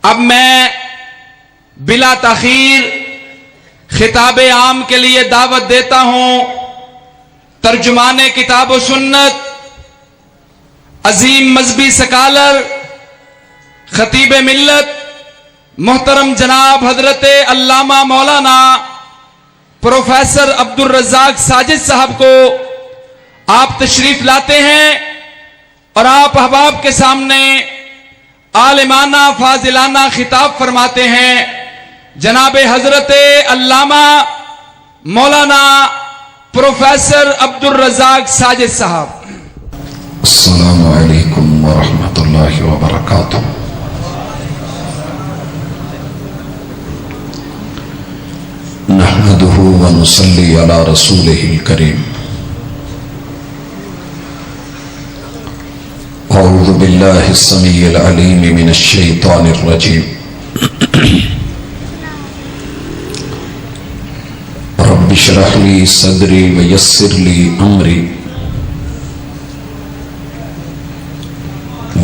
اب میں بلا تاخیر خطاب عام کے لیے دعوت دیتا ہوں ترجمان کتاب و سنت، عظیم مذہبی سکالر، خطیب ملت، محترم جناب حضرت علامہ مولانا پروفیسر عبدالرزاق ساجد صاحب کو آپ تشریف لاتے ہیں اور آپ احباب کے سامنے عالمانہ فاضلانہ خطاب فرماتے ہیں۔ جناب حضرت علامہ مولانا پروفیسر عبدالرزاق ساجد صاحب۔ السلام علیکم ورحمۃ اللہ وبرکاتہ۔ نحمده ونصلي على رسوله الكريم۔ أعوذ بالله السميع العليم من الشيطان الرجيم۔ رب اشرح لي صدري ويسر لي أمري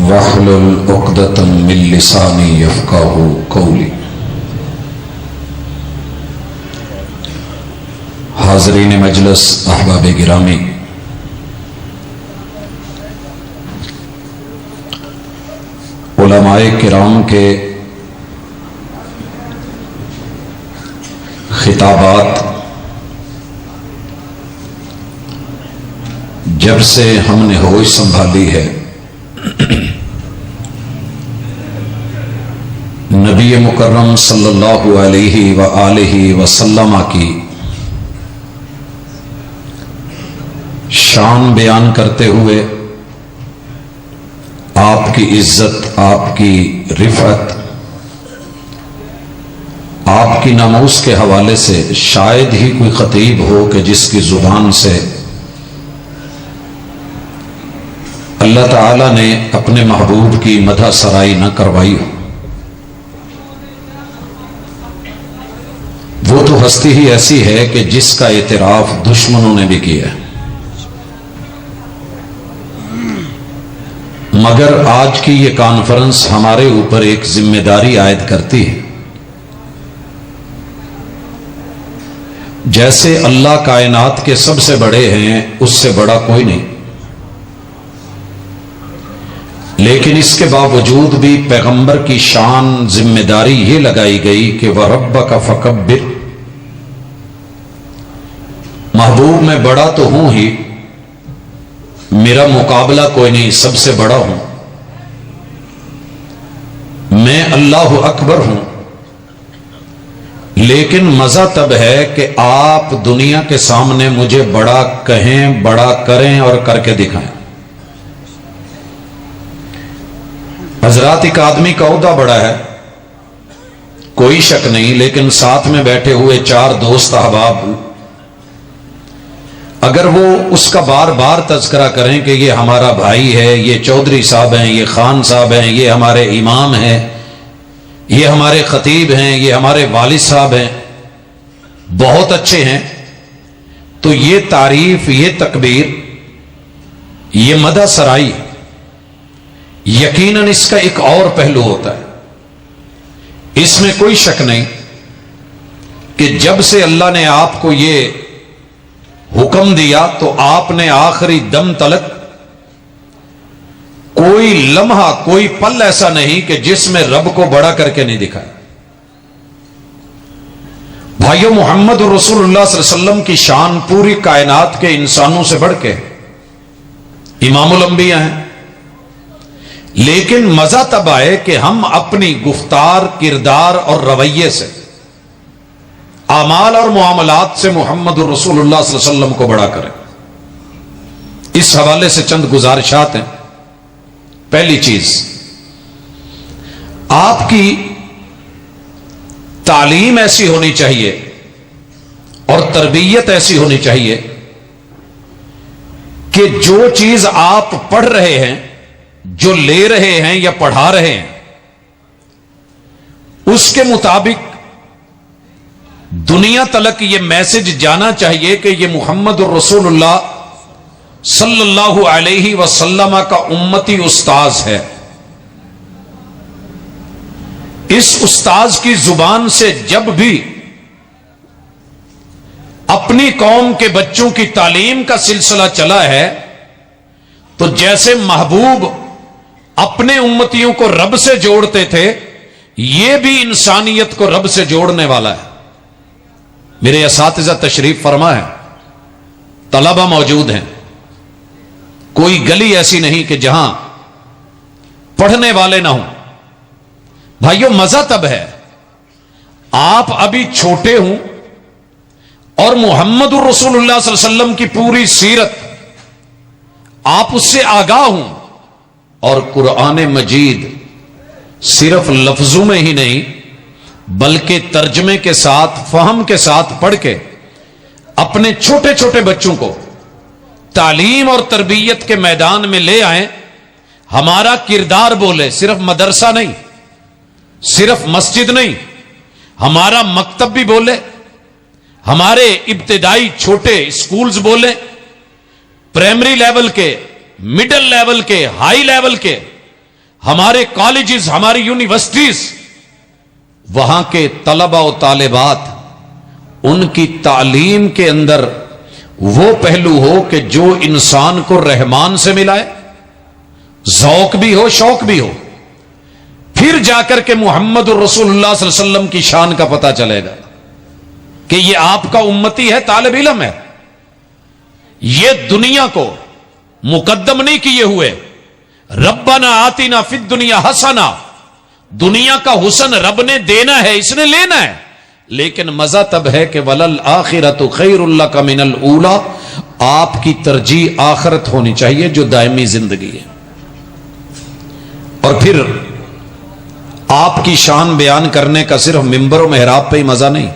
واحلل عقدة من لساني يفقهوا قولي۔ حاضرین مجلس، احباب گرامی، علماء کرام کے خطابات جب سے ہم نے ہوش سنبھالی ہے، نبی مکرم صلی اللہ علیہ وآلہ وسلم کی شان بیان کرتے ہوئے آپ کی عزت، آپ کی رفعت، آپ کی ناموس کے حوالے سے شاید ہی کوئی خطیب ہو کہ جس کی زبان سے اللہ تعالی نے اپنے محبوب کی مدح سرائی نہ کروائی ہو۔ وہ تو ہستی ہی ایسی ہے کہ جس کا اعتراف دشمنوں نے بھی کیا ہے، مگر آج کی یہ کانفرنس ہمارے اوپر ایک ذمہ داری عائد کرتی ہے۔ جیسے اللہ کائنات کے سب سے بڑے ہیں، اس سے بڑا کوئی نہیں، لیکن اس کے باوجود بھی پیغمبر کی شان ذمہ داری یہ لگائی گئی کہ وَرَبَّكَ فَكَبِّرْ، محبوب میں بڑا تو ہوں ہی، میرا مقابلہ کوئی نہیں، سب سے بڑا ہوں، میں اللہ اکبر ہوں، لیکن مزہ تب ہے کہ آپ دنیا کے سامنے مجھے بڑا کہیں، بڑا کریں اور کر کے دکھائیں۔ حضرات، ایک آدمی کا عہدہ بڑا ہے، کوئی شک نہیں، لیکن ساتھ میں بیٹھے ہوئے چار دوست احباب اگر وہ اس کا بار بار تذکرہ کریں کہ یہ ہمارا بھائی ہے، یہ چودھری صاحب ہیں، یہ خان صاحب ہیں، یہ ہمارے امام ہیں، یہ ہمارے خطیب ہیں، یہ ہمارے والد صاحب ہیں، بہت اچھے ہیں، تو یہ تعریف، یہ تکبیر، یہ مدح سرائی یقیناً اس کا ایک اور پہلو ہوتا ہے۔ اس میں کوئی شک نہیں کہ جب سے اللہ نے آپ کو یہ حکم دیا تو آپ نے آخری دم تلک کوئی لمحہ، کوئی پل ایسا نہیں کہ جس میں رب کو بڑا کر کے نہیں دکھایا۔ بھائیو، محمد رسول اللہ صلی اللہ علیہ وسلم کی شان پوری کائنات کے انسانوں سے بڑھ کے امام الانبیاء ہیں، لیکن مزہ تب آئے کہ ہم اپنی گفتار، کردار اور رویے سے، اعمال اور معاملات سے محمد رسول اللہ صلی اللہ علیہ وسلم کو بڑا کریں۔ اس حوالے سے چند گزارشات ہیں۔ پہلی چیز، آپ کی تعلیم ایسی ہونی چاہیے اور تربیت ایسی ہونی چاہیے کہ جو چیز آپ پڑھ رہے ہیں، جو لے رہے ہیں یا پڑھا رہے ہیں، اس کے مطابق دنیا تلک یہ میسج جانا چاہیے کہ یہ محمد الرسول اللہ صلی اللہ علیہ وسلم کا امتی استاذ ہے۔ اس استاذ کی زبان سے جب بھی اپنی قوم کے بچوں کی تعلیم کا سلسلہ چلا ہے تو جیسے محبوب اپنے امتیوں کو رب سے جوڑتے تھے، یہ بھی انسانیت کو رب سے جوڑنے والا ہے۔ میرے اساتذہ تشریف فرما ہے، طلبہ موجود ہیں، کوئی گلی ایسی نہیں کہ جہاں پڑھنے والے نہ ہوں۔ بھائیو، مزہ تب ہے آپ ابھی چھوٹے ہوں اور محمد الرسول اللہ صلی اللہ علیہ وسلم کی پوری سیرت آپ اس سے آگاہ ہوں، اور قرآن مجید صرف لفظوں میں ہی نہیں بلکہ ترجمے کے ساتھ، فہم کے ساتھ پڑھ کے اپنے چھوٹے چھوٹے بچوں کو تعلیم اور تربیت کے میدان میں لے آئیں۔ ہمارا کردار بولے، صرف مدرسہ نہیں، صرف مسجد نہیں، ہمارا مکتب بھی بولے، ہمارے ابتدائی چھوٹے اسکولز بولے، پرائمری لیول کے، مڈل لیول کے، ہائی لیول کے، ہمارے کالجز، ہماری یونیورسٹیز، وہاں کے طلبہ و طالبات، ان کی تعلیم کے اندر وہ پہلو ہو کہ جو انسان کو رحمان سے ملائے، ذوق بھی ہو، شوق بھی ہو، پھر جا کر کے محمد الرسول اللہ صلی اللہ علیہ وسلم کی شان کا پتہ چلے گا کہ یہ آپ کا امتی ہے، طالب علم ہے۔ یہ دنیا کو مقدم نہیں کیے ہوئے، ربنا آتنا فی الدنیا حسنہ، دنیا کا حسن رب نے دینا ہے، اس نے لینا ہے، لیکن مزہ تب ہے کہ وَلَلْآخِرَةُ خَيْرٌ لَكَ مِنَ الْأُولَى، آپ کی ترجیح آخرت ہونی چاہیے جو دائمی زندگی ہے۔ اور پھر آپ کی شان بیان کرنے کا صرف ممبر و محراب پہ ہی مزہ نہیں،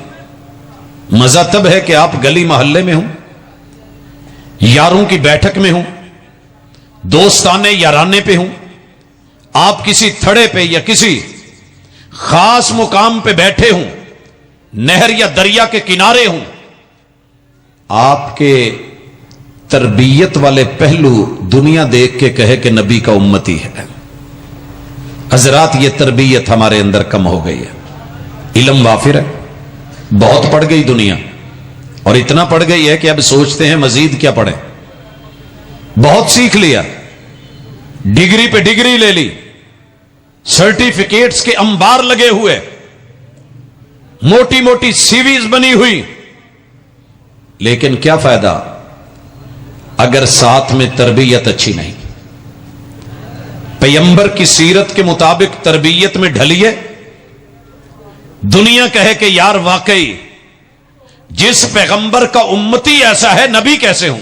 مزہ تب ہے کہ آپ گلی محلے میں ہوں، یاروں کی بیٹھک میں ہوں، دوستانے یارانے پہ ہوں، آپ کسی تھڑے پہ یا کسی خاص مقام پہ بیٹھے ہوں، نہر یا دریا کے کنارے ہوں، آپ کے تربیت والے پہلو دنیا دیکھ کے کہے کہ نبی کا امتی ہے۔ حضرات، یہ تربیت ہمارے اندر کم ہو گئی ہے۔ علم وافر ہے، بہت پڑھ گئی دنیا، اور اتنا پڑھ گئی ہے کہ اب سوچتے ہیں مزید کیا پڑھیں۔ بہت سیکھ لیا، ڈگری پہ ڈگری لے لی، سرٹیفکیٹس کے انبار لگے ہوئے، موٹی موٹی سیویز بنی ہوئی، لیکن کیا فائدہ اگر ساتھ میں تربیت اچھی نہیں؟ پیغمبر کی سیرت کے مطابق تربیت میں ڈھلیے، دنیا کہے کہ یار واقعی جس پیغمبر کا امتی ایسا ہے، نبی کیسے ہوں؟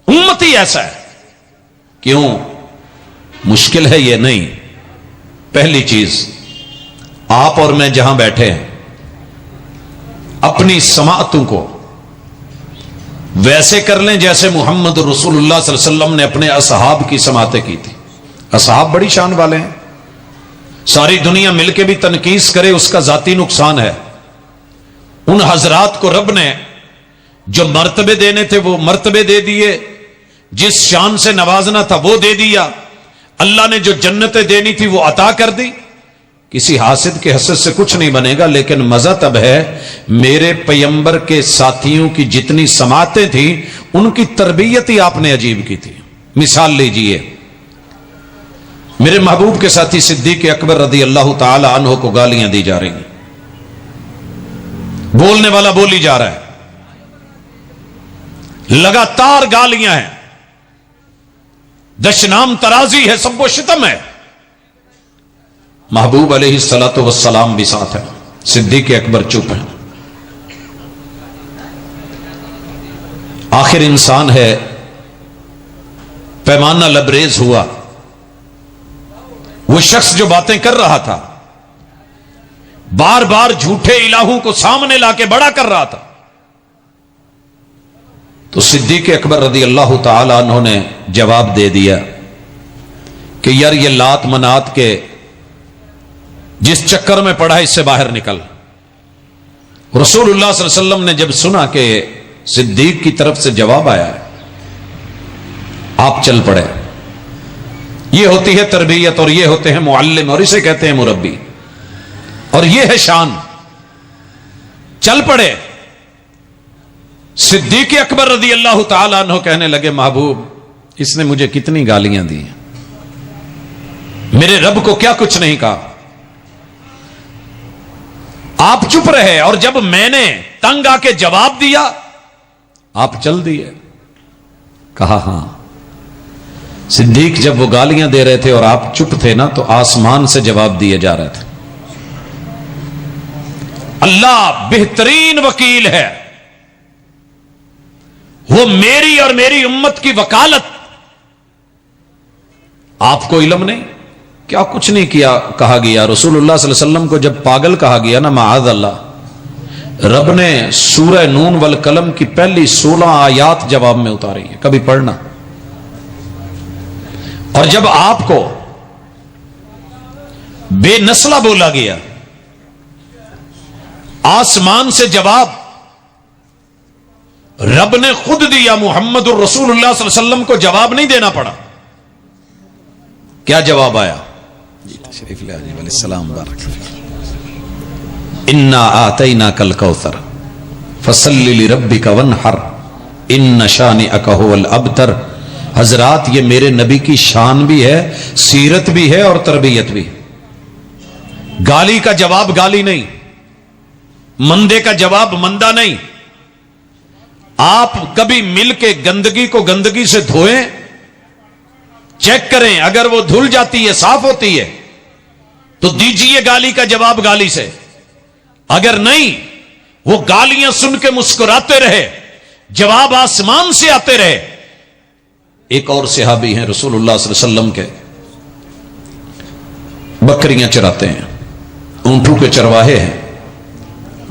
امتی ایسا ہے، کیوں؟ مشکل ہے یہ نہیں۔ پہلی چیز، آپ اور میں جہاں بیٹھے ہیں اپنی سماعتوں کو ویسے کر لیں جیسے محمد رسول اللہ صلی اللہ علیہ وسلم نے اپنے اصحاب کی سماعتیں کی تھی۔ اصحاب بڑی شان والے ہیں، ساری دنیا مل کے بھی تنقیص کرے اس کا ذاتی نقصان ہے۔ ان حضرات کو رب نے جو مرتبے دینے تھے وہ مرتبے دے دیے، جس شان سے نوازنا تھا وہ دے دیا، اللہ نے جو جنتیں دینی تھی وہ عطا کر دی۔ کسی حاسد کے حسد سے کچھ نہیں بنے گا، لیکن مزہ تب ہے میرے پیغمبر کے ساتھیوں کی جتنی سماعتیں تھیں ان کی تربیت ہی آپ نے عجیب کی تھی۔ مثال لیجئے، میرے محبوب کے ساتھی صدیق اکبر رضی اللہ تعالی عنہ کو گالیاں دی جا رہی ہیں، بولنے والا بولی جا رہا ہے، لگاتار گالیاں ہیں، دشنام ترازی ہے، سب و شتم ہے۔ محبوب علیہ الصلوۃ والسلام بھی ساتھ ہیں، صدیق اکبر چپ ہیں۔ آخر انسان ہے، پیمانہ لبریز ہوا، وہ شخص جو باتیں کر رہا تھا بار بار جھوٹے الہوں کو سامنے لا کے بڑا کر رہا تھا، تو صدیق اکبر رضی اللہ تعالی عنہ نے جواب دے دیا کہ یار یہ لات منات کے جس چکر میں پڑا ہے اس سے باہر نکل۔ رسول اللہ صلی اللہ علیہ وسلم نے جب سنا کہ صدیق کی طرف سے جواب آیا ہے، آپ چل پڑے۔ یہ ہوتی ہے تربیت اور یہ ہوتے ہیں معلم اور اسے کہتے ہیں مربی، اور یہ ہے شان۔ چل پڑے صدیق اکبر رضی اللہ تعالیٰ عنہ کہنے لگے محبوب اس نے مجھے کتنی گالیاں دی ہیں، میرے رب کو کیا کچھ نہیں کہا، آپ چپ رہے، اور جب میں نے تنگ آ کے جواب دیا آپ چل دیے۔ کہا ہاں صدیق جب وہ گالیاں دے رہے تھے اور آپ چپ تھے نا تو آسمان سے جواب دیے جا رہے تھے۔ اللہ بہترین وکیل ہے، وہ میری اور میری امت کی وکالت۔ آپ کو علم نہیں کیا کچھ نہیں کیا کہا گیا۔ رسول اللہ صلی اللہ علیہ وسلم کو جب پاگل کہا گیا نا معاذ اللہ، رب نے سورہ نون والقلم کی پہلی 16 آیات جواب میں اتاری ہیں، کبھی پڑھنا۔ اور جب آپ کو بے نسلہ بولا گیا آسمان سے جواب رب نے خود دیا، محمد الرسول اللہ صلی اللہ علیہ وسلم کو جواب نہیں دینا پڑا۔ کیا جواب آیا؟ شریف لے علیہ السلام بارک انا آتیناک الکوثر فصلی لربک وانحر ان شانئک ھو الابتر۔ حضرات یہ میرے نبی کی شان بھی ہے، سیرت بھی ہے اور تربیت بھی۔ گالی کا جواب گالی نہیں، مندے کا جواب مندہ نہیں۔ آپ کبھی مل کے گندگی کو گندگی سے دھوئیں، چیک کریں، اگر وہ دھل جاتی ہے صاف ہوتی ہے تو دیجئے گالی کا جواب گالی سے، اگر نہیں وہ گالیاں سن کے مسکراتے رہے، جواب آسمان سے آتے رہے۔ ایک اور صحابی ہیں رسول اللہ صلی اللہ علیہ وسلم کے، بکریاں چراتے ہیں، اونٹوں کے چرواہے ہیں،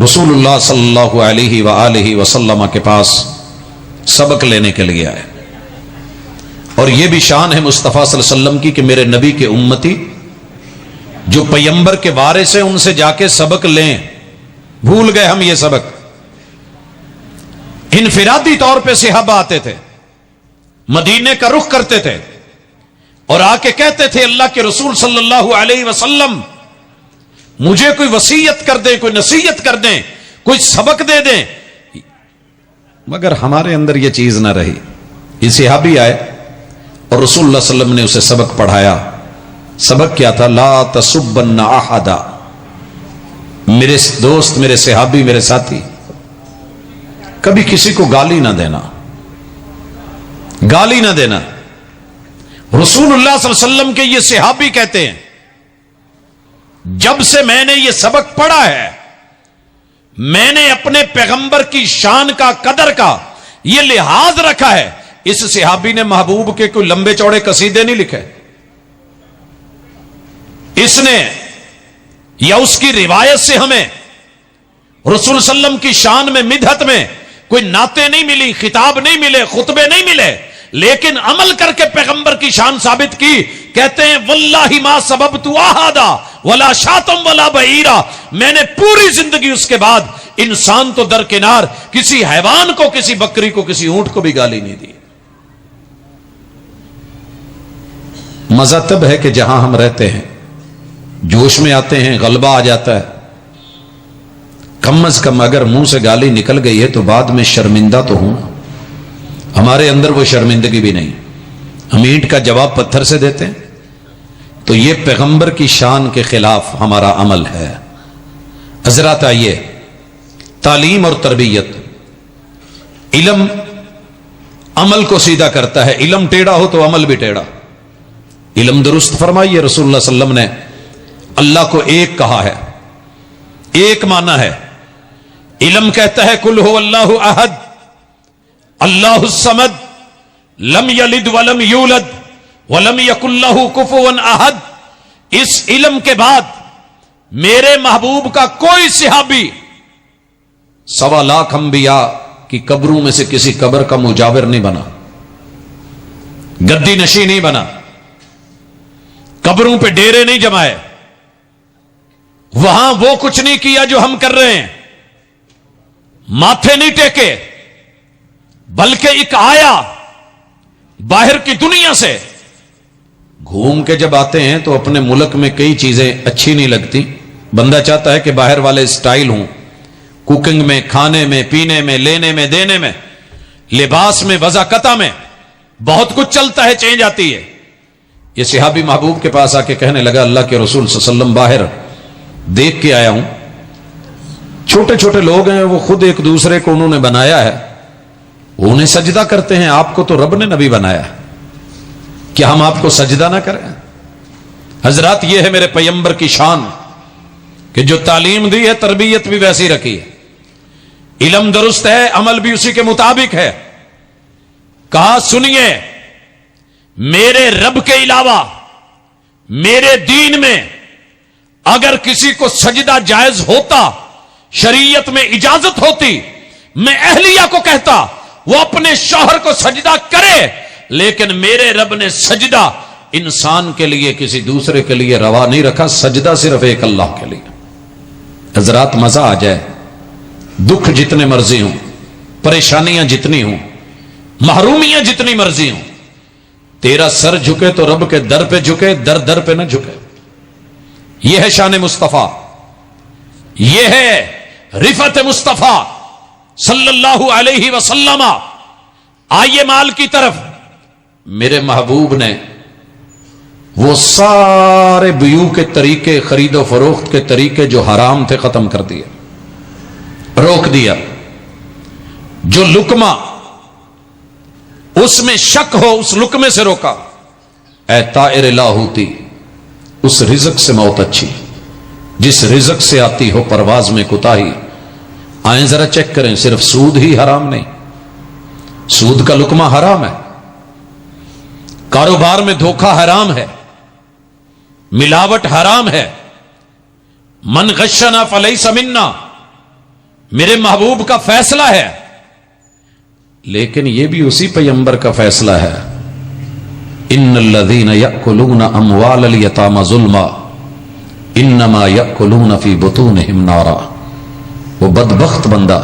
رسول اللہ صلی اللہ علیہ وآلہ وسلم کے پاس سبق لینے کے لیے آئے۔ اور یہ بھی شان ہے مصطفیٰ صلی اللہ علیہ وسلم کی کہ میرے نبی کے امتی جو پیغمبر کے وارث ہیں ان سے جا کے سبق لیں۔ بھول گئے ہم یہ سبق۔ انفرادی طور پہ صحابہ آتے تھے، مدینے کا رخ کرتے تھے اور آ کے کہتے تھے اللہ کے رسول صلی اللہ علیہ وسلم مجھے کوئی وصیت کر دیں، کوئی نصیحت کر دیں، کوئی سبق دے دیں۔ مگر ہمارے اندر یہ چیز نہ رہی۔ یہ صحابی آئے اور رسول اللہ صلی اللہ علیہ وسلم نے اسے سبق پڑھایا۔ سبق کیا تھا؟ لا تسبن احدا، میرے دوست، میرے صحابی، میرے ساتھی، کبھی کسی کو گالی نہ دینا، گالی نہ دینا۔ رسول اللہ صلی اللہ علیہ وسلم کے یہ صحابی کہتے ہیں جب سے میں نے یہ سبق پڑھا ہے میں نے اپنے پیغمبر کی شان کا، قدر کا یہ لحاظ رکھا ہے۔ اس صحابی نے محبوب کے کوئی لمبے چوڑے قصیدے نہیں لکھے، اس نے یا اس کی روایت سے ہمیں رسول صلی اللہ علیہ وسلم کی شان میں، مدحت میں کوئی نعتیں نہیں ملی، خطاب نہیں ملے، خطبے نہیں ملے، لیکن عمل کر کے پیغمبر کی شان ثابت کی۔ کہتے ہیں واللہ ما سببت احدا ولا شاتم ولا بعیرا، میں نے پوری زندگی اس کے بعد انسان تو درکنار، کسی حیوان کو، کسی بکری کو، کسی اونٹ کو بھی گالی نہیں دی۔ مزہ تب ہے کہ جہاں ہم رہتے ہیں جوش میں آتے ہیں، غلبہ آ جاتا ہے، کم از کم اگر منہ سے گالی نکل گئی ہے تو بعد میں شرمندہ تو ہوں۔ ہمارے اندر وہ شرمندگی بھی نہیں، ہم اینٹ کا جواب پتھر سے دیتے ہیں، تو یہ پیغمبر کی شان کے خلاف ہمارا عمل ہے۔ حضرات آئیے، تعلیم اور تربیت، علم عمل کو سیدھا کرتا ہے، علم ٹیڑھا ہو تو عمل بھی ٹیڑھا۔ علم درست فرمائیے، رسول اللہ صلی اللہ علیہ وسلم نے اللہ کو ایک کہا ہے، ایک معنی ہے۔ علم کہتا ہے قل هو اللہ احد اللہ الصمد لم یلد ولم یولد ولم یکن لہ کفوا احد۔ اس علم کے بعد میرے محبوب کا کوئی صحابی 1.25 لاکھ انبیاء کی قبروں میں سے کسی قبر کا مجاور نہیں بنا، گدی نشی نہیں بنا، قبروں پہ ڈیرے نہیں جمائے، وہاں وہ کچھ نہیں کیا جو ہم کر رہے ہیں، ماتھے نہیں ٹیکے، بلکہ ایک آیا باہر کی دنیا سے گھوم کے جب آتے ہیں تو اپنے ملک میں کئی چیزیں اچھی نہیں لگتی. بندہ چاہتا ہے کہ باہر والے سٹائل ہوں، کوکنگ میں، کھانے میں، پینے میں، لینے میں، دینے میں، لباس میں، وضاقتہ میں، بہت کچھ چلتا ہے، چینج آتی ہے. یہ صحابی محبوب کے پاس آ کے کہنے لگا اللہ کے رسول صلی اللہ علیہ وسلم باہر دیکھ کے آیا ہوں، چھوٹے چھوٹے لوگ ہیں، وہ خود ایک دوسرے کو انہوں نے بنایا ہے، وہ انہیں سجدہ کرتے ہیں، آپ کو تو رب نے نبی بنایا ہے، کیا ہم آپ کو سجدہ نہ کریں؟ حضرات یہ ہے میرے پیغمبر کی شان کہ جو تعلیم دی ہے تربیت بھی ویسی رکھی ہے، علم درست ہے، عمل بھی اسی کے مطابق ہے. کہا سنیے، میرے رب کے علاوہ میرے دین میں اگر کسی کو سجدہ جائز ہوتا، شریعت میں اجازت ہوتی، میں اہلیہ کو کہتا وہ اپنے شوہر کو سجدہ کرے، لیکن میرے رب نے سجدہ انسان کے لیے کسی دوسرے کے لیے روا نہیں رکھا، سجدہ صرف ایک اللہ کے لیے. حضرات مزہ آ جائے، دکھ جتنے مرضی ہوں، پریشانیاں جتنی ہوں، محرومیاں جتنی مرضی ہوں، تیرا سر جھکے تو رب کے در پہ جھکے، در در پہ نہ جھکے. یہ ہے شان مصطفیٰ، یہ ہے رفعت مصطفیٰ صلی اللہ علیہ وسلم. آئیے مال کی طرف. میرے محبوب نے وہ سارے بیوع کے طریقے، خرید و فروخت کے طریقے جو حرام تھے ختم کر دیے، روک دیا. جو لقمہ اس میں شک ہو اس لقمے سے روکا. اے طائر لاہوتی، اس رزق سے موت اچھی جس رزق سے آتی ہو پرواز میں کوتاہی. آئیں ذرا چیک کریں، صرف سود ہی حرام نہیں، سود کا لقمہ حرام ہے، کاروبار میں دھوکہ حرام ہے، ملاوٹ حرام ہے. من غشنا فلیس منا، میرے محبوب کا فیصلہ ہے. لیکن یہ بھی اسی پیغمبر کا فیصلہ ہے، ان الذین یأکلون اموال الیتامی ظلما انما یأکلون فی بطونہم نارا. وہ بدبخت بندہ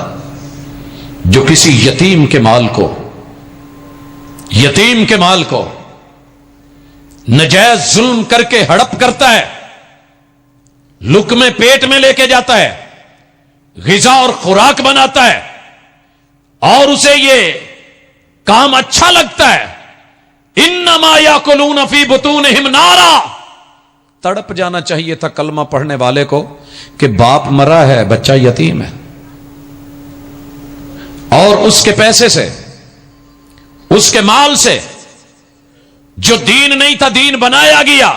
جو کسی یتیم کے مال کو نجائز ظلم کر کے ہڑپ کرتا ہے، لقمے پیٹ میں لے کے جاتا ہے، غذا اور خوراک بناتا ہے، اور اسے یہ کام اچھا لگتا ہے، انما یاکلون فی بطونہم نارا. تڑپ جانا چاہیے تھا کلمہ پڑھنے والے کو کہ باپ مرا ہے، بچہ یتیم ہے، اور اس کے پیسے سے، اس کے مال سے جو دین نہیں تھا دین بنایا گیا،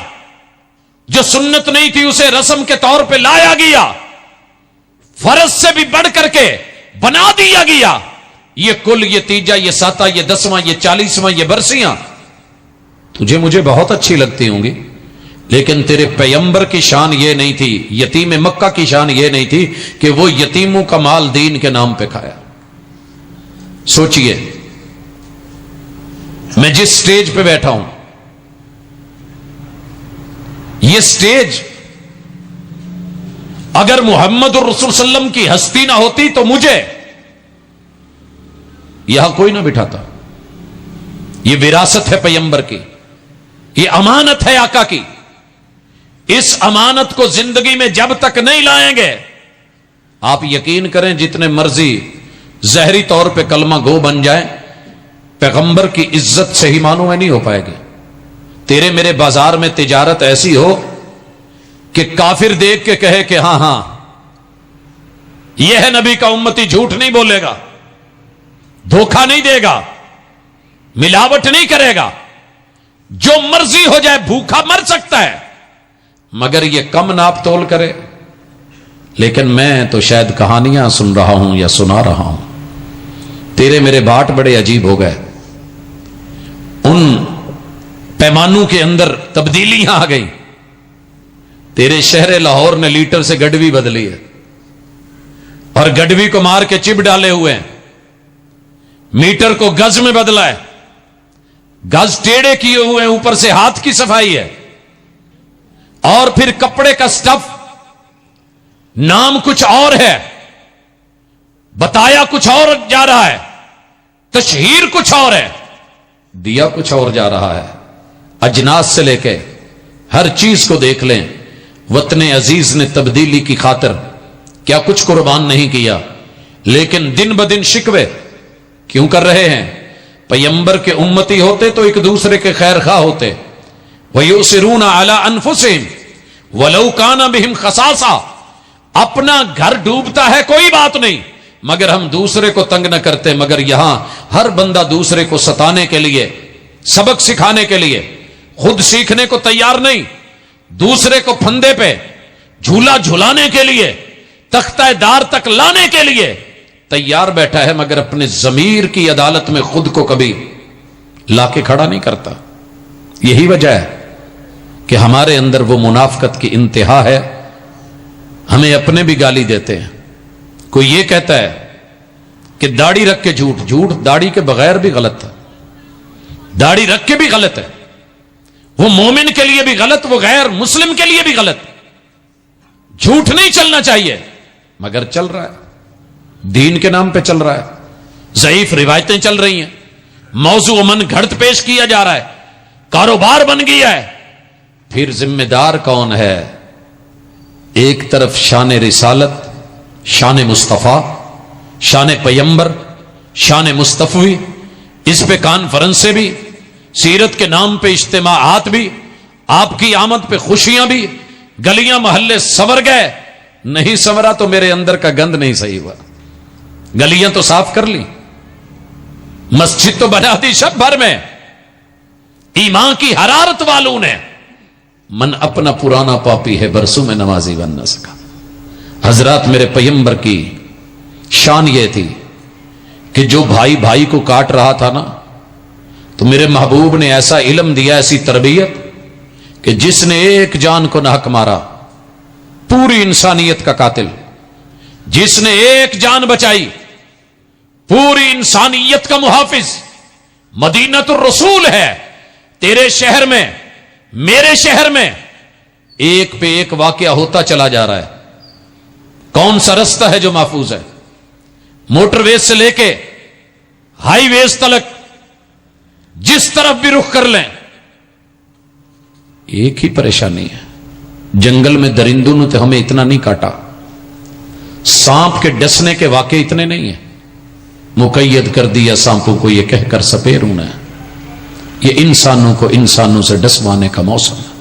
جو سنت نہیں تھی اسے رسم کے طور پہ لایا گیا، فرض سے بھی بڑھ کر کے بنا دیا گیا. یہ کل، یہ تیجا، یہ ساتہ، یہ 10واں، یہ 40واں، یہ برسیاں تجھے مجھے بہت اچھی لگتی ہوں گی، لیکن تیرے پیغمبر کی شان یہ نہیں تھی، یتیم مکہ کی شان یہ نہیں تھی کہ وہ یتیموں کا مال دین کے نام پہ کھایا. سوچئے میں جس سٹیج پہ بیٹھا ہوں، یہ سٹیج اگر محمد الرسول صلی اللہ علیہ وسلم کی ہستی نہ ہوتی تو مجھے یہاں کوئی نہ بٹھاتا. یہ وراثت ہے پیغمبر کی، یہ امانت ہے آقا کی. اس امانت کو زندگی میں جب تک نہیں لائیں گے، آپ یقین کریں جتنے مرضی ظاہری طور پہ کلمہ گو بن جائیں، پیغمبر کی عزت صحیح معنوں میں نہیں ہو پائے گی. تیرے میرے بازار میں تجارت ایسی ہو کہ کافر دیکھ کے کہے کہ ہاں ہاں یہ ہے نبی کا امتی، جھوٹ نہیں بولے گا، دھوکہ نہیں دے گا، ملاوٹ نہیں کرے گا، جو مرضی ہو جائے، بھوکا مر سکتا ہے مگر یہ کم ناپ تول کرے. لیکن میں تو شاید کہانیاں سن رہا ہوں یا سنا رہا ہوں. تیرے میرے باٹ بڑے عجیب ہو گئے، ان پیمانوں کے اندر تبدیلیاں آ گئی. تیرے شہر لاہور نے لیٹر سے گڈوی بدلی ہے، اور گڈوی کو مار کے چپ ڈالے ہوئے ہیں. میٹر کو گز میں بدلا ہے، گز ٹیڑے کیے ہوئے ہیں، اوپر سے ہاتھ کی صفائی ہے، اور پھر کپڑے کا سٹف، نام کچھ اور ہے، بتایا کچھ اور جا رہا ہے، تشہیر کچھ اور ہے، دیا کچھ اور جا رہا ہے. اجناس سے لے کے ہر چیز کو دیکھ لیں، وطن عزیز نے تبدیلی کی خاطر کیا کچھ قربان نہیں کیا، لیکن دن بدن شکوے کیوں کر رہے ہیں؟ پیغمبر کے امتی ہوتے تو ایک دوسرے کے خیر خواہ ہوتے. وَيُؤْثِرُونَ عَلَىٰ أَنفُسِهِمْ وَلَوْ كَانَ بِهِمْ خَصَاصَةٌ. اپنا گھر ڈوبتا ہے کوئی بات نہیں، مگر ہم دوسرے کو تنگ نہ کرتے. مگر یہاں ہر بندہ دوسرے کو ستانے کے لیے، سبق سکھانے کے لیے خود سیکھنے کو تیار نہیں، دوسرے کو پھندے پہ جھولا جھلانے کے لیے، تختہ دار تک لانے کے لیے تیار بیٹھا ہے، مگر اپنے ضمیر کی عدالت میں خود کو کبھی لا کے کھڑا نہیں کرتا. یہی وجہ ہے کہ ہمارے اندر وہ منافقت کی انتہا ہے. ہمیں اپنے بھی گالی دیتے ہیں. کوئی یہ کہتا ہے کہ داڑھی رکھ کے جھوٹ داڑھی کے بغیر بھی غلط ہے، داڑھی رکھ کے بھی غلط ہے، وہ مومن کے لیے بھی غلط، وہ غیر مسلم کے لیے بھی غلط. جھوٹ نہیں چلنا چاہیے مگر چل رہا ہے، دین کے نام پہ چل رہا ہے. ضعیف روایتیں چل رہی ہیں، موضوع من گھڑت پیش کیا جا رہا ہے، کاروبار بن گیا ہے. پھر ذمہ دار کون ہے؟ ایک طرف شان رسالت، شان مصطفیٰ، شان پیغمبر، شان مصطفی، اس پہ کانفرنسیں بھی، سیرت کے نام پہ اجتماعات بھی، آپ کی آمد پہ خوشیاں بھی، گلیاں محلے سنور گئے. نہیں سنورا تو میرے اندر کا گند نہیں صحیح ہوا. گلیاں تو صاف کر لی، مسجد تو بنا دی شب بھر میں، ایمان کی حرارت والوں نے. من اپنا پرانا پاپی ہے برسوں میں نمازی بن نہ سکا. حضرات میرے پیغمبر کی شان یہ تھی کہ جو بھائی بھائی کو کاٹ رہا تھا نا، تو میرے محبوب نے ایسا علم دیا، ایسی تربیت کہ جس نے ایک جان کو ناحق مارا، پوری انسانیت کا قاتل. جس نے ایک جان بچائی، پوری انسانیت کا محافظ. مدینۃ الرسول ہے. تیرے شہر میں، میرے شہر میں ایک پہ ایک واقعہ ہوتا چلا جا رہا ہے. کون سا رستہ ہے جو محفوظ ہے؟ موٹر ویز سے لے کے ہائی ویز تلک جس طرف بھی رخ کر لیں ایک ہی پریشانی ہے. جنگل میں درندوں نے تو ہمیں اتنا نہیں کاٹا، سانپ کے ڈسنے کے واقعے اتنے نہیں ہیں. مقید کر دیا سانپوں کو یہ کہہ کر سپیروں نے، یہ انسانوں کو انسانوں سے ڈسوانے کا موسم ہے.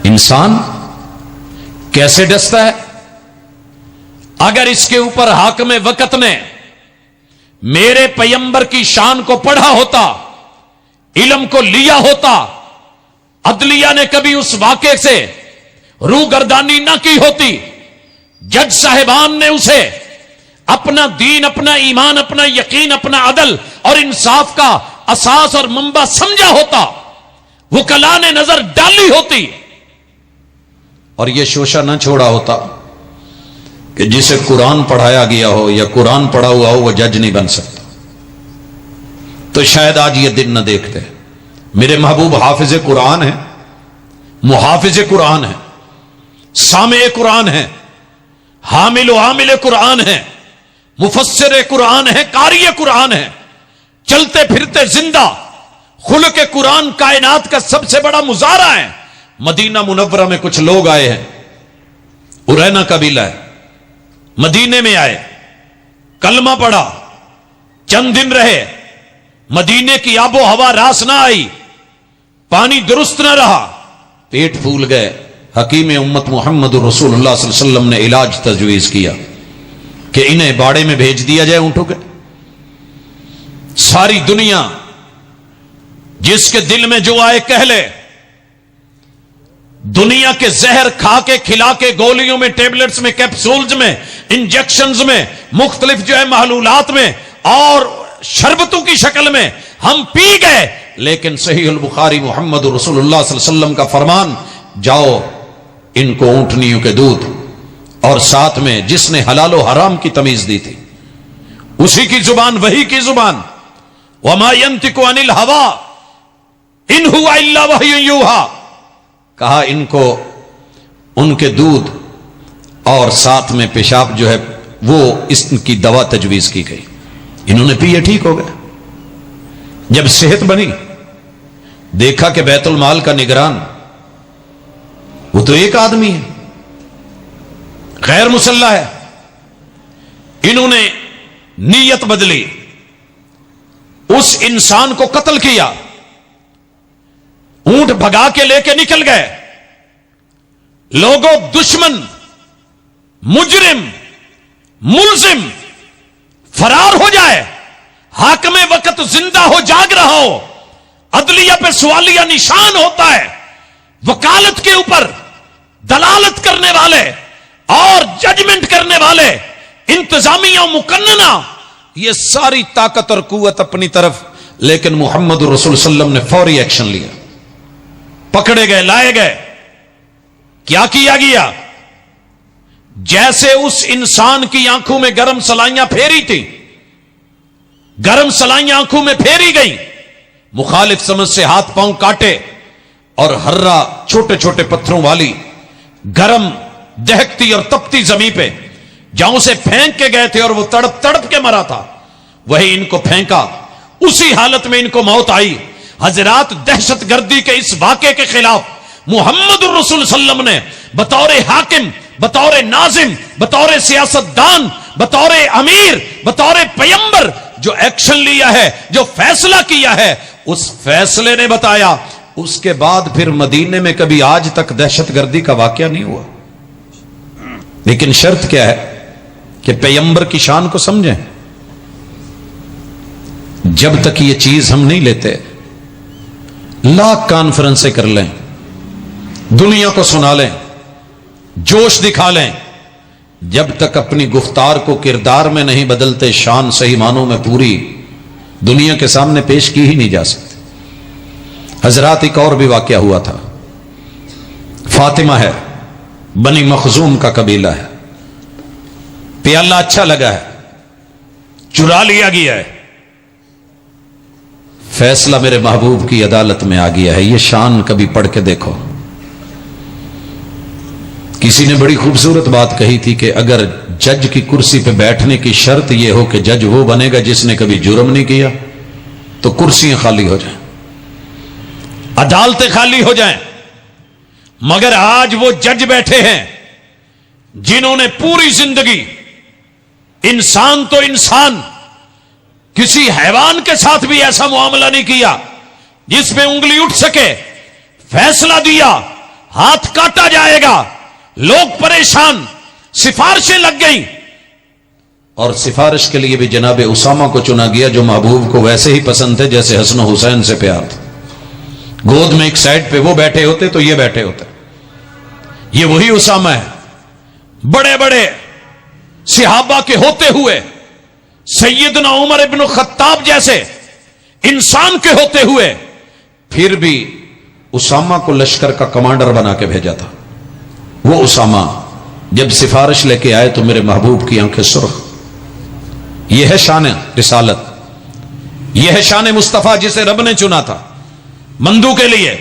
انسان کیسے ڈستا ہے؟ اگر اس کے اوپر حاکم وقت نے میرے پیغمبر کی شان کو پڑھا ہوتا، علم کو لیا ہوتا، عدلیہ نے کبھی اس واقعے سے روگردانی نہ کی ہوتی، جج صاحبان نے اسے اپنا دین، اپنا ایمان، اپنا یقین، اپنا عدل اور انصاف کا اساس اور منبع سمجھا ہوتا، وکلا نے نظر ڈالی ہوتی، اور یہ شوشہ نہ چھوڑا ہوتا کہ جسے قرآن پڑھایا گیا ہو یا قرآن پڑھا ہوا ہو وہ جج نہیں بن سکتا، تو شاید آج یہ دن نہ دیکھتے. میرے محبوب حافظ قرآن ہے، محافظ قرآن ہے، سامع قرآن ہے، حامل و عامل قرآن ہے، مفسر قرآن ہے، قاری قرآن ہے، چلتے پھرتے زندہ خلق قرآن کائنات کا سب سے بڑا مظاہرہ ہے. مدینہ منورہ میں کچھ لوگ آئے ہیں، ارینا قبیلہ ہے، مدینے میں آئے، کلمہ پڑھا، چند دن رہے، مدینے کی آب و ہوا راس نہ آئی، پانی درست نہ رہا، پیٹ پھول گئے. حکیم امت محمد رسول اللہ صلی اللہ علیہ وسلم نے علاج تجویز کیا کہ انہیں باڑے میں بھیج دیا جائے اونٹوں کے. ساری دنیا جس کے دل میں جو آئے کہہ لے. دنیا کے زہر کھا کے کھلا کے گولیوں میں، ٹیبلٹس میں، کیپسولز میں، انجیکشنز میں، مختلف جو ہے محلولات میں اور شربتوں کی شکل میں ہم پی گئے، لیکن صحیح البخاری محمد رسول اللہ صلی اللہ علیہ وسلم کا فرمان، جاؤ ان کو اونٹنیوں کے دودھ، اور ساتھ میں جس نے حلال و حرام کی تمیز دی تھی اسی کی زبان، وحی کی زبان، وما ينطق عن الهوى ان هو الا وحی یوحى، کہا ان کو ان کے دودھ اور ساتھ میں پیشاب جو ہے وہ اس کی دوا تجویز کی گئی. انہوں نے پیے، ٹھیک ہو گئے. جب صحت بنی دیکھا کہ بیت المال کا نگران وہ تو ایک آدمی ہے، غیر مسلح ہے. انہوں نے نیت بدلی، اس انسان کو قتل کیا، اونٹ بھگا کے لے کے نکل گئے. لوگوں، دشمن، مجرم، ملزم فرار ہو جائے، حاکم وقت زندہ ہو، جاگ رہا ہو، عدلیہ پہ سوالیہ نشان ہوتا ہے، وکالت کے اوپر دلالت کرنے والے اور ججمنٹ کرنے والے انتظامیہ و مقننہ، یہ ساری طاقت اور قوت اپنی طرف، لیکن محمد رسول صلی اللہ علیہ وسلم نے فوری ایکشن لیا، پکڑے گئے، لائے گئے. کیا کیا گیا؟ جیسے اس انسان کی آنکھوں میں گرم سلائیاں پھیری تھی، گرم سلائیاں آنکھوں میں پھیری گئی، مخالف سمجھ سے ہاتھ پاؤں کاٹے اور ہررا چھوٹے چھوٹے پتھروں والی گرم دہکتی اور تپتی زمین پہ جہاں سے پھینک کے گئے تھے اور وہ تڑپ تڑپ کے مرا تھا، وہی ان کو پھینکا، اسی حالت میں ان کو موت آئی. حضرات، دہشت گردی کے اس واقعے کے خلاف محمد الرسول صلی اللہ علیہ وسلم نے بطور حاکم، بطور ناظم، بطور سیاستدان، بطور امیر، بطور پیمبر جو ایکشن لیا ہے، جو فیصلہ کیا ہے، اس فیصلے نے بتایا. اس کے بعد پھر مدینے میں کبھی آج تک دہشت گردی کا واقعہ نہیں ہوا. لیکن شرط کیا ہے کہ پیمبر کی شان کو سمجھیں. جب تک یہ چیز ہم نہیں لیتے، لاکھ کانفرنسیں کر لیں، دنیا کو سنا لیں، جوش دکھا لیں، جب تک اپنی گفتار کو کردار میں نہیں بدلتے، شان صحیح معنوں میں پوری دنیا کے سامنے پیش کی ہی نہیں جا سکتی. حضرات، ایک اور بھی واقعہ ہوا تھا. فاطمہ ہے، بنی مخزوم کا قبیلہ ہے، پیالہ اچھا لگا ہے، چرا لیا گیا ہے، فیصلہ میرے محبوب کی عدالت میں آ گیا ہے. یہ شان کبھی پڑھ کے دیکھو. کسی نے بڑی خوبصورت بات کہی تھی کہ اگر جج کی کرسی پہ بیٹھنے کی شرط یہ ہو کہ جج وہ بنے گا جس نے کبھی جرم نہیں کیا، تو کرسیاں خالی ہو جائیں، عدالتیں خالی ہو جائیں. مگر آج وہ جج بیٹھے ہیں جنہوں نے پوری زندگی انسان تو انسان، کسی حیوان کے ساتھ بھی ایسا معاملہ نہیں کیا جس پہ انگلی اٹھ سکے. فیصلہ دیا، ہاتھ کاٹا جائے گا، لوگ پریشان، سفارشیں لگ گئیں، اور سفارش کے لیے بھی جناب اسامہ کو چنا گیا جو محبوب کو ویسے ہی پسند تھے جیسے حسن و حسین سے پیار تھا. گود میں ایک سائڈ پہ وہ بیٹھے ہوتے تو یہ بیٹھے ہوتے. یہ وہی اسامہ ہے. بڑے بڑے صحابہ کے ہوتے ہوئے، سیدنا عمر ابن خطاب جیسے انسان کے ہوتے ہوئے، پھر بھی اسامہ کو لشکر کا کمانڈر بنا کے بھیجا تھا. وہ اسامہ جب سفارش لے کے آئے تو میرے محبوب کی آنکھیں سرخ. یہ ہے شان رسالت، یہ ہے شان مصطفیٰ جسے رب نے چنا تھا مندو کے لیے.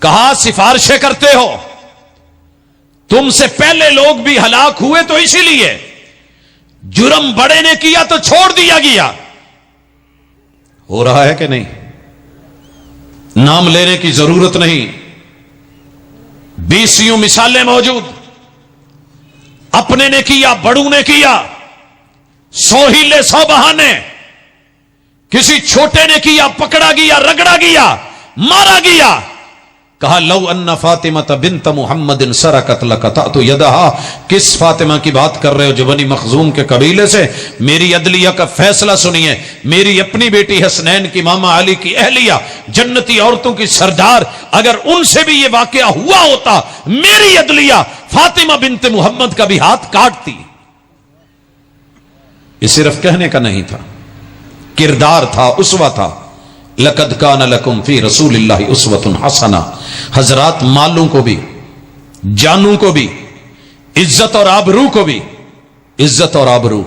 کہا سفارشیں کرتے ہو، تم سے پہلے لوگ بھی ہلاک ہوئے تو اسی لیے، جرم بڑے نے کیا تو چھوڑ دیا گیا. ہو رہا ہے کہ نہیں؟ نام لینے کی ضرورت نہیں، 20 مثالیں موجود. اپنے نے کیا، بڑوں نے کیا، 100 ہیلے 100 بہانے. کسی چھوٹے نے کیا، پکڑا گیا، رگڑا گیا، مارا گیا. کہا لو ان فاطمہ بنت محمد سرقت لقطعت یدہا. کس فاطمہ کی بات کر رہے ہو جو بنی مخزوم کے قبیلے سے؟ میری عدلیہ کا فیصلہ سنیے. میری اپنی بیٹی حسنین کی ماما علی کی اہلیہ، جنتی عورتوں کی سردار، اگر ان سے بھی یہ واقعہ ہوا ہوتا، میری عدلیہ فاطمہ بنت محمد کا بھی ہاتھ کاٹتی. یہ صرف کہنے کا نہیں تھا، کردار تھا، اسوہ تھا. لقد کان لکم فی رسول اللہ اسوۃ حسنہ. حضرات، مالوں کو بھی، جانوں کو بھی، عزت اور آبرو کو بھی، عزت اور آبرو.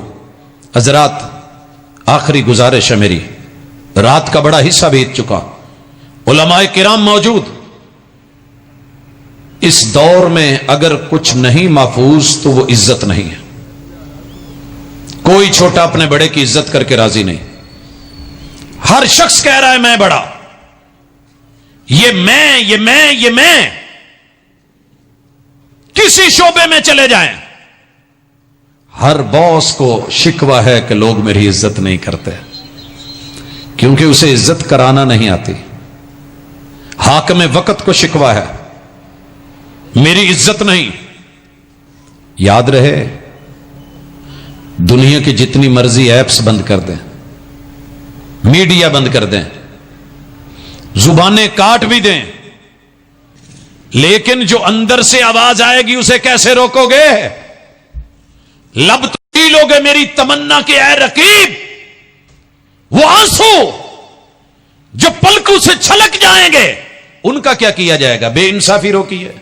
حضرات، آخری گزارش ہے میری، رات کا بڑا حصہ بیت چکا، علماء کرام موجود. اس دور میں اگر کچھ نہیں محفوظ تو وہ عزت نہیں ہے. کوئی چھوٹا اپنے بڑے کی عزت کر کے راضی نہیں. ہر شخص کہہ رہا ہے میں بڑا. یہ میں کسی شعبے میں چلے جائیں، ہر باس کو شکوہ ہے کہ لوگ میری عزت نہیں کرتے، کیونکہ اسے عزت کرانا نہیں آتی۔ حاکم وقت کو شکوہ ہے میری عزت نہیں۔ یاد رہے، دنیا کی جتنی مرضی ایپس بند کر دیں، میڈیا بند کر دیں، زبانیں کاٹ بھی دیں، لیکن جو اندر سے آواز آئے گی اسے کیسے روکو گے؟ لب تو لو گے میری تمنا کے اے رقیب، وہ آنسو جو پلکوں سے چھلک جائیں گے ان کا کیا کیا جائے گا؟ بے انصافی روکی ہے۔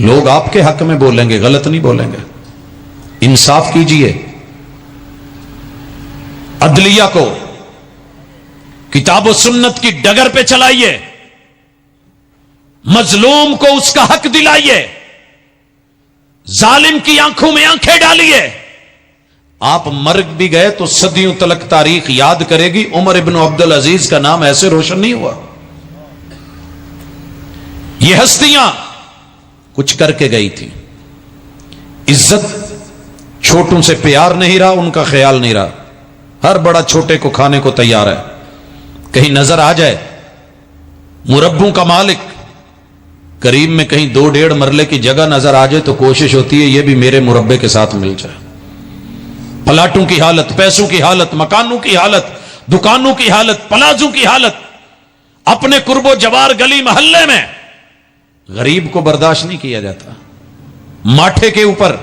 لوگ آپ کے حق میں بولیں گے، غلط نہیں بولیں گے، انصاف کیجئے۔ عدلیہ کو کتاب و سنت کی ڈگر پہ چلائیے، مظلوم کو اس کا حق دلائیے، ظالم کی آنکھوں میں آنکھیں ڈالیے۔ آپ مرگ بھی گئے تو صدیوں تلک تاریخ یاد کرے گی عمر ابن عبدالعزیز کا نام ایسے روشن نہیں ہوا۔ یہ ہستیاں کچھ کر کے گئی تھی، عزت چھوٹوں سے پیار نہیں رہا، ان کا خیال نہیں رہا، ہر بڑا چھوٹے کو کھانے کو تیار ہے۔ کہیں نظر آ جائے مربوں کا مالک، قریب میں کہیں 2-1.5 مرلے کی جگہ نظر آ جائے تو کوشش ہوتی ہے یہ بھی میرے مربے کے ساتھ مل جائے۔ پلاٹوں کی حالت، پیسوں کی حالت، مکانوں کی حالت، دکانوں کی حالت، پلازوں کی حالت، اپنے قرب و جوار گلی محلے میں غریب کو برداشت نہیں کیا جاتا۔ ماٹھے کے اوپر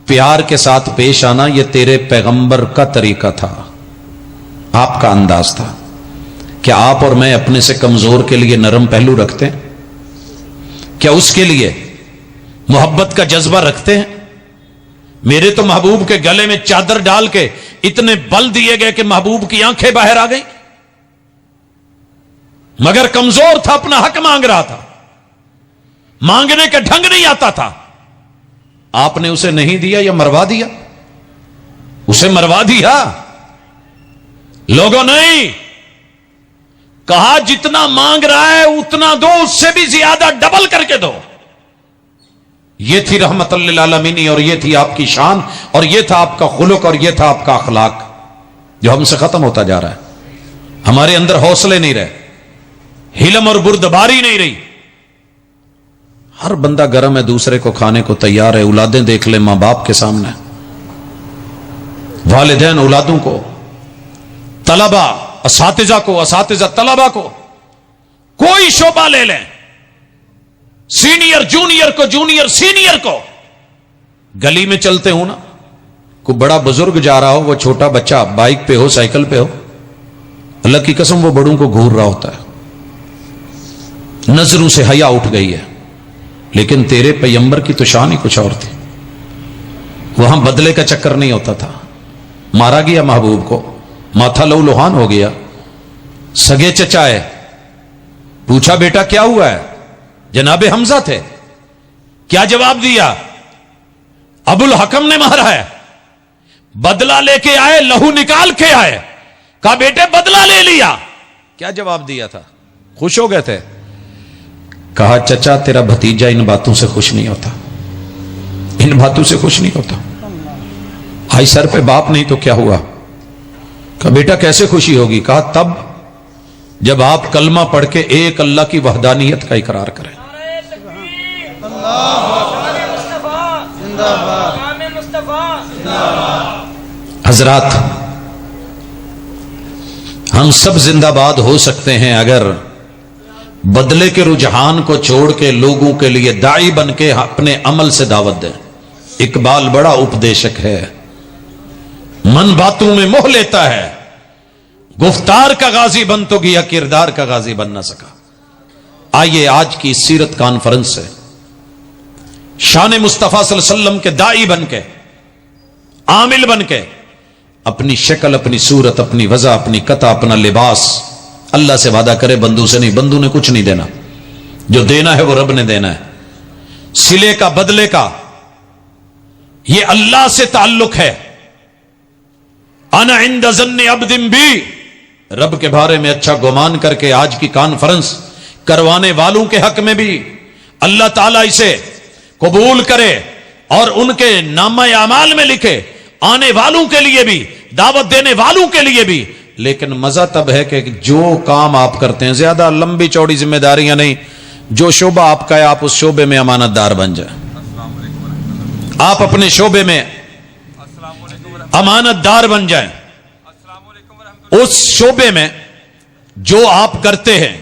پیار کے ساتھ پیش آنا یہ تیرے پیغمبر کا طریقہ تھا، آپ کا انداز تھا۔ کیا آپ اور میں اپنے سے کمزور کے لیے نرم پہلو رکھتے ہیں؟ کیا اس کے لیے محبت کا جذبہ رکھتے ہیں؟ میرے تو محبوب کے گلے میں چادر ڈال کے اتنے بل دیے گئے کہ محبوب کی آنکھیں باہر آ گئیں، مگر کمزور تھا، اپنا حق مانگ رہا تھا، مانگنے کا ڈھنگ نہیں آتا تھا۔ آپ نے اسے نہیں دیا یا مروا دیا؟ اسے مروا دیا۔ لوگوں نہیں کہا جتنا مانگ رہا ہے اتنا دو، اس سے بھی زیادہ ڈبل کر کے دو۔ یہ تھی رحمت للعالمین، اور یہ تھی آپ کی شان، اور یہ تھا آپ کا خلق، اور یہ تھا آپ کا اخلاق، جو ہم سے ختم ہوتا جا رہا ہے۔ ہمارے اندر حوصلے نہیں رہے، حلم اور بردباری نہیں رہی۔ ہر بندہ گرم ہے، دوسرے کو کھانے کو تیار ہے۔ اولادیں دیکھ لیں ماں باپ کے سامنے، والدین اولادوں کو، طلبہ اساتذہ کو، اساتذہ طلبہ کو، کوئی شعبہ لے لیں، سینئر جونیئر کو، جونیئر سینئر کو۔ گلی میں چلتے ہوں نا، کوئی بڑا بزرگ جا رہا ہو، وہ چھوٹا بچہ بائک پہ ہو، سائیکل پہ ہو، اللہ کی قسم وہ بڑوں کو گھور رہا ہوتا ہے، نظروں سے حیا اٹھ گئی ہے۔ لیکن تیرے پیغمبر کی تو شان ہی کچھ اور تھی، وہاں بدلے کا چکر نہیں ہوتا تھا۔ مارا گیا محبوب کو، ماتھا لہو لوہان ہو گیا، سگے چچا ہے، پوچھا بیٹا کیا ہوا ہے؟ جناب حمزہ تھے، کیا جواب دیا؟ ابو الحکم نے مارا ہے، بدلہ لے کے آئے، لہو نکال کے آئے، کہا بیٹے بدلہ لے لیا، کیا جواب دیا تھا؟ خوش ہو گئے تھے؟ کہا چچا تیرا بھتیجا ان باتوں سے خوش نہیں ہوتا، ان باتوں سے خوش نہیں ہوتا۔ بھائی سر پہ باپ نہیں تو کیا ہوا؟ کہا بیٹا کیسے خوشی ہوگی؟ کہا تب جب آپ کلمہ پڑھ کے ایک اللہ کی وحدانیت کا اقرار کریں۔ حضرات، ہم سب زندہ باد ہو سکتے ہیں اگر بدلے کے رجحان کو چھوڑ کے لوگوں کے لیے داعی بن کے اپنے عمل سے دعوت دیں۔ اقبال بڑا اپدیشک ہے، من باتوں میں موہ لیتا ہے، گفتار کا غازی بن تو گیا، کردار کا غازی بن نہ سکا۔ آئیے آج کی سیرت کانفرنس سے شان مصطفیٰ صلی اللہ علیہ وسلم کے داعی بن کے، عامل بن کے، اپنی شکل، اپنی صورت، اپنی وضع، اپنی قطع، اپنا لباس اللہ سے وعدہ کرے، بندوں سے نہیں۔ بندوں نے کچھ نہیں دینا، جو دینا ہے وہ رب نے دینا ہے۔ صلے کا، بدلے کا، یہ اللہ سے تعلق ہے۔ انا عند ظن عبد بی، رب کے بارے میں اچھا گمان کر کے آج کی کانفرنس کروانے والوں کے حق میں بھی اللہ تعالیٰ اسے قبول کرے اور ان کے نامہ اعمال میں لکھے، آنے والوں کے لیے بھی، دعوت دینے والوں کے لیے بھی۔ لیکن مزہ تب ہے کہ جو کام آپ کرتے ہیں، زیادہ لمبی چوڑی ذمہ داریاں نہیں، جو شعبہ آپ کا ہے آپ اس شعبے میں امانت دار بن جائیں۔ آپ اپنے شعبے میں امانت دار بن جائیں۔ اس شعبے میں جو آپ کرتے ہیں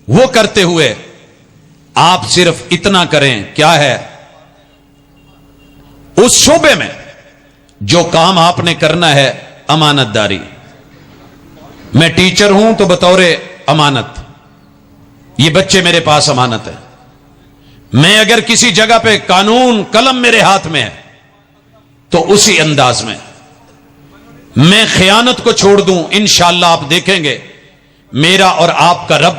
وہ کرتے ہوئے آپ صرف اتنا کریں، کیا ہے؟ اس شعبے میں جو کام آپ نے کرنا ہے امانت داری۔ میں ٹیچر ہوں تو بطور امانت یہ بچے میرے پاس امانت ہے۔ میں اگر کسی جگہ پہ قانون قلم میرے ہاتھ میں ہے تو اسی انداز میں میں خیانت کو چھوڑ دوں، انشاءاللہ آپ دیکھیں گے میرا اور آپ کا رب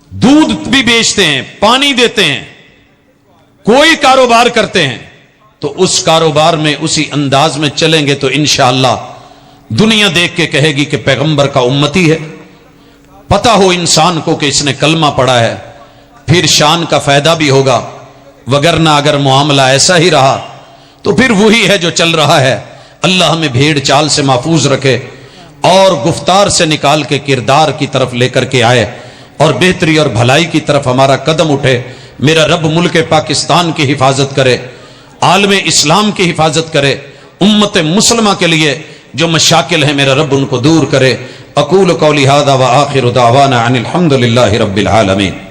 دودھ بھی بیچتے ہیں، پانی دیتے ہیں، کوئی کاروبار کرتے ہیں تو اس کاروبار میں اسی انداز میں چلیں گے تو انشاءاللہ دنیا دیکھ کے کہے گی کہ پیغمبر کا امتی ہے۔ پتہ ہو انسان کو کہ اس نے کلمہ پڑھا ہے، پھر شان کا فائدہ بھی ہوگا، وگرنہ اگر معاملہ ایسا ہی رہا تو پھر وہی ہے جو چل رہا ہے۔ اللہ ہمیں بھیڑ چال سے محفوظ رکھے اور گفتار سے نکال کے کردار کی طرف لے کر کے آئے اور بہتری اور بھلائی کی طرف ہمارا قدم اٹھے۔ میرا رب ملک پاکستان کی حفاظت کرے، عالم اسلام کی حفاظت کرے، امت مسلمہ کے لیے جو مشاکل ہیں میرا رب ان کو دور کرے۔ اقول قولی ھذا وآخر دعوانا ان الحمد للہ رب العالمین۔